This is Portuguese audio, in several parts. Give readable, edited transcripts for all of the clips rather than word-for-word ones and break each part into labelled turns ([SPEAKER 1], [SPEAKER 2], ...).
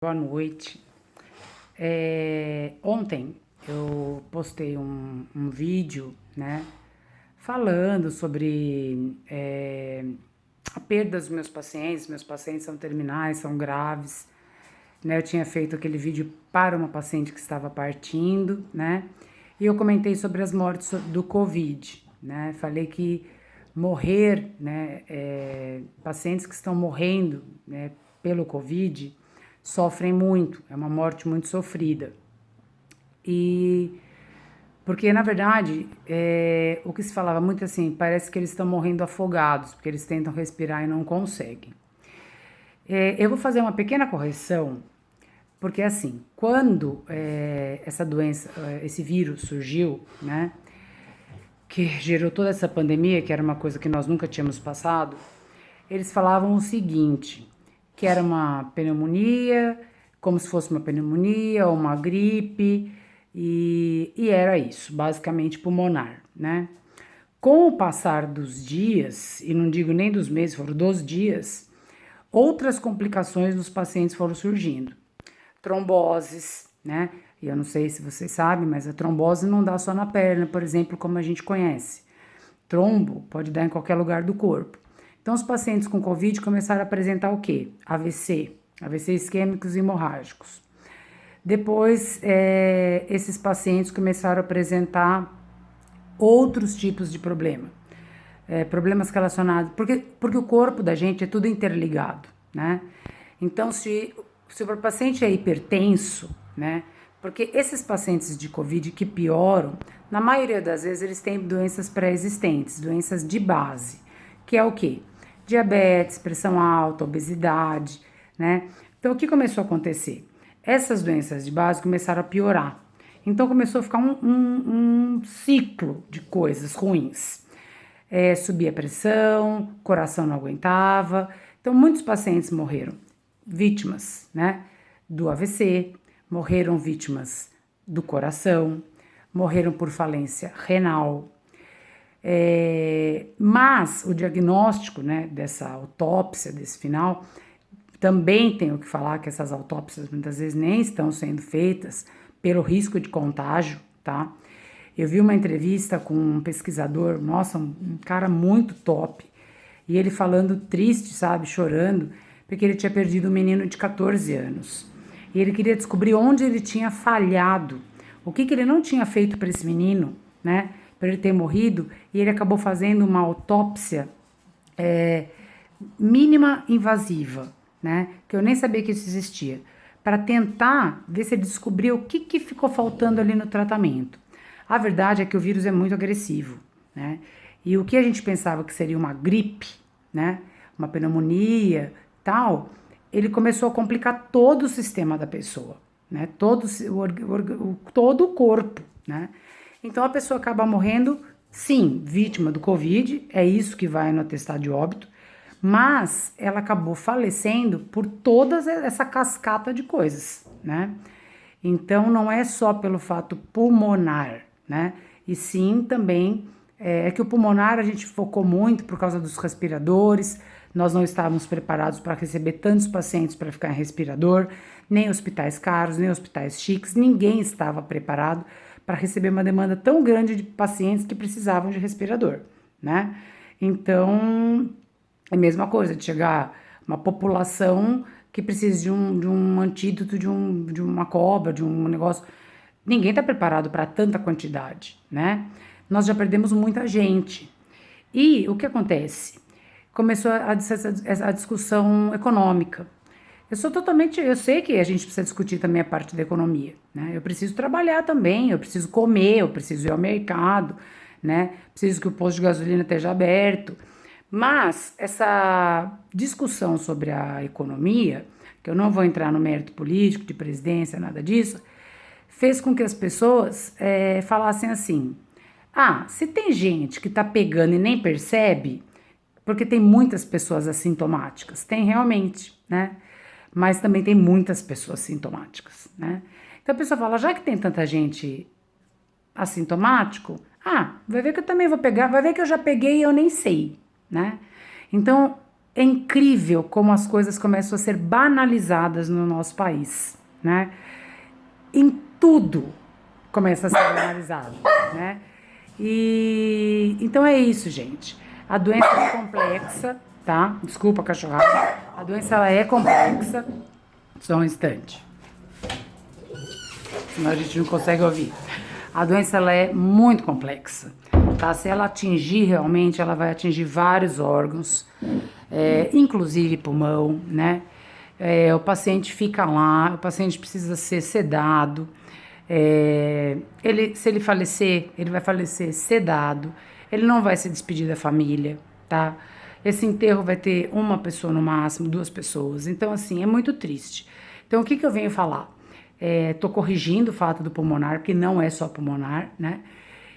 [SPEAKER 1] Boa noite. Ontem eu postei um vídeo, né, falando sobre a perda dos meus pacientes. Meus pacientes são terminais, são graves, né? Eu tinha feito aquele vídeo para uma paciente que estava partindo, né? E eu comentei sobre as mortes do Covid, né? Falei que morrer, né, pacientes que estão morrendo, né, pelo Covid sofrem muito, é uma morte muito sofrida. E porque, na verdade, o que se falava muito assim, parece que eles estão morrendo afogados, porque eles tentam respirar e não conseguem. Eu vou fazer uma pequena correção, porque assim, quando essa doença, esse vírus surgiu, né, que gerou toda essa pandemia, que era uma coisa que nós nunca tínhamos passado, eles falavam o seguinte, que era uma pneumonia, como se fosse uma pneumonia ou uma gripe, e era isso, basicamente pulmonar, né? Com o passar dos dias, e não digo nem dos meses, foram dos dias, outras complicações nos pacientes foram surgindo. Tromboses, né? E eu não sei se vocês sabem, mas a trombose não dá só na perna, por exemplo, como a gente conhece. Trombo pode dar em qualquer lugar do corpo. Então, os pacientes com Covid começaram a apresentar o quê? AVC, AVC isquêmicos e hemorrágicos. Depois, esses pacientes começaram a apresentar outros tipos de problema. Problemas relacionados... Porque o corpo da gente é tudo interligado, né? Então, se o paciente é hipertenso, né? Porque esses pacientes de Covid que pioram, na maioria das vezes eles têm doenças pré-existentes, doenças de base, que é o quê? Diabetes, pressão alta, obesidade, né? Então, o que começou a acontecer? Essas doenças de base começaram a piorar. Então, começou a ficar um ciclo de coisas ruins. Subia a pressão, coração não aguentava. Então, muitos pacientes morreram vítimas, né, do AVC, morreram vítimas do coração, morreram por falência renal. Mas o diagnóstico, né, dessa autópsia, desse final, também tenho que falar que essas autópsias muitas vezes nem estão sendo feitas pelo risco de contágio, tá? Eu vi uma entrevista com um pesquisador, nossa, um cara muito top, e ele falando triste, sabe, chorando, porque ele tinha perdido um menino de 14 anos. E ele queria descobrir onde ele tinha falhado, o que ele não tinha feito para esse menino, né, para ele ter morrido, e ele acabou fazendo uma autópsia mínima invasiva, né, que eu nem sabia que isso existia, para tentar ver se ele descobriu o que ficou faltando ali no tratamento. A verdade é que o vírus é muito agressivo, né? E o que a gente pensava que seria uma gripe, né? Uma pneumonia, tal, ele começou a complicar todo o sistema da pessoa, né? Todo o corpo, né? Então a pessoa acaba morrendo, sim, vítima do Covid, é isso que vai no atestado de óbito, mas ela acabou falecendo por toda essa cascata de coisas, né? Então não é só pelo fato pulmonar, né? E sim também que o pulmonar a gente focou muito por causa dos respiradores. Nós não estávamos preparados para receber tantos pacientes para ficar em respirador, nem hospitais caros, nem hospitais chiques, ninguém estava preparado para receber uma demanda tão grande de pacientes que precisavam de respirador, né? Então, é a mesma coisa de chegar uma população que precisa de um antídoto, de uma cobra, de um negócio. Ninguém está preparado para tanta quantidade, né? Nós já perdemos muita gente. E o que acontece? Começou a discussão econômica. Eu sei que a gente precisa discutir também a parte da economia, né? Eu preciso trabalhar também, eu preciso comer, eu preciso ir ao mercado, né? Preciso que o posto de gasolina esteja aberto. Mas essa discussão sobre a economia, que eu não vou entrar no mérito político, de presidência, nada disso, fez com que as pessoas falassem assim: ah, se tem gente que tá pegando e nem percebe, porque tem muitas pessoas assintomáticas, tem realmente, né? Mas também tem muitas pessoas sintomáticas, né? Então a pessoa fala, já que tem tanta gente assintomático, vai ver que eu também vou pegar, vai ver que eu já peguei e eu nem sei, né? Então, É incrível como as coisas começam a ser banalizadas no nosso país, né? Em tudo começa a ser banalizado, né? E então é isso, gente. A doença é complexa, tá? Desculpa, cachorrada. A doença ela é complexa. Só um instante, senão a gente não consegue ouvir. A doença ela é muito complexa, tá? Se ela atingir realmente, ela vai atingir vários órgãos, inclusive pulmão, né? O paciente fica lá, o paciente precisa ser sedado. Se ele falecer, ele vai falecer sedado. Ele não vai se despedir da família, tá? Esse enterro vai ter uma pessoa no máximo, duas pessoas. Então, assim, é muito triste. Então, o que eu venho falar? Tô corrigindo o fato do pulmonar, porque não é só pulmonar, né?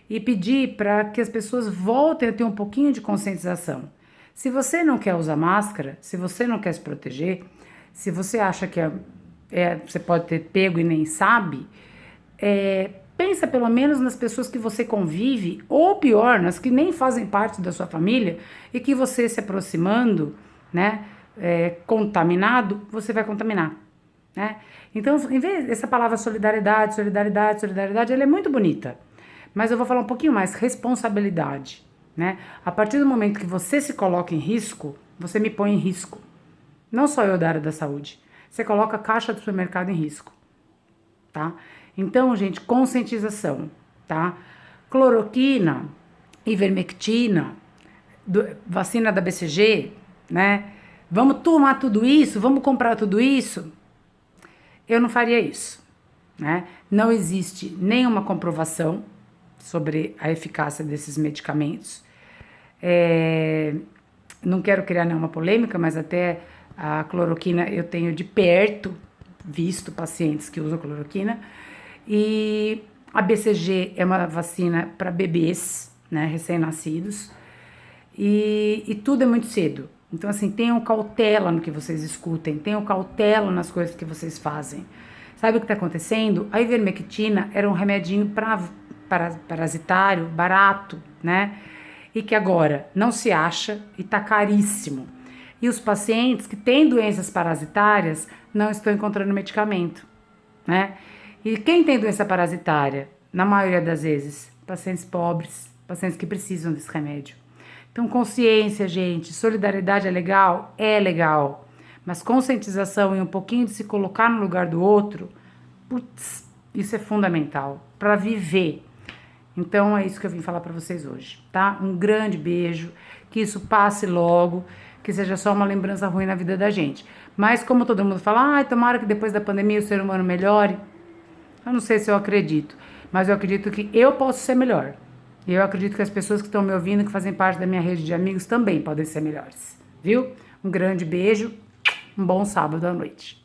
[SPEAKER 1] E pedir para que as pessoas voltem a ter um pouquinho de conscientização. Se você não quer usar máscara, se você não quer se proteger, se você acha que você pode ter pego e nem sabe, pensa pelo menos nas pessoas que você convive, ou pior, nas que nem fazem parte da sua família e que você se aproximando, né, contaminado, você vai contaminar, né? Então, em vez dessa palavra solidariedade, solidariedade, solidariedade, ela é muito bonita, mas eu vou falar um pouquinho mais, responsabilidade, né? A partir do momento que você se coloca em risco, você me põe em risco. Não só eu da área da saúde. Você coloca a caixa do supermercado em risco, tá? Então, gente, conscientização, tá? Cloroquina, ivermectina, vacina da BCG, né? Vamos tomar tudo isso? Vamos comprar tudo isso? Eu não faria isso, né? Não existe nenhuma comprovação sobre a eficácia desses medicamentos. Não quero criar nenhuma polêmica, mas até a cloroquina eu tenho de perto visto pacientes que usam cloroquina. E a BCG é uma vacina para bebês, né, recém-nascidos. E tudo é muito cedo. Então, assim, tenham cautela no que vocês escutem, tenham cautela nas coisas que vocês fazem. Sabe o que está acontecendo? A ivermectina era um remedinho parasitário, barato, né? E que agora não se acha e está caríssimo. E os pacientes que têm doenças parasitárias não estão encontrando medicamento, né? E quem tem doença parasitária? Na maioria das vezes, pacientes pobres, pacientes que precisam desse remédio. Então, consciência, gente, solidariedade é legal? É legal. Mas conscientização e um pouquinho de se colocar no lugar do outro, putz, isso é fundamental para viver. Então, é isso que eu vim falar para vocês hoje, tá? Um grande beijo, que isso passe logo, que seja só uma lembrança ruim na vida da gente. Mas como todo mundo fala, tomara que depois da pandemia o ser humano melhore, eu não sei se eu acredito, mas eu acredito que eu posso ser melhor. E eu acredito que as pessoas que estão me ouvindo, que fazem parte da minha rede de amigos, também podem ser melhores, viu? Um grande beijo, um bom sábado à noite.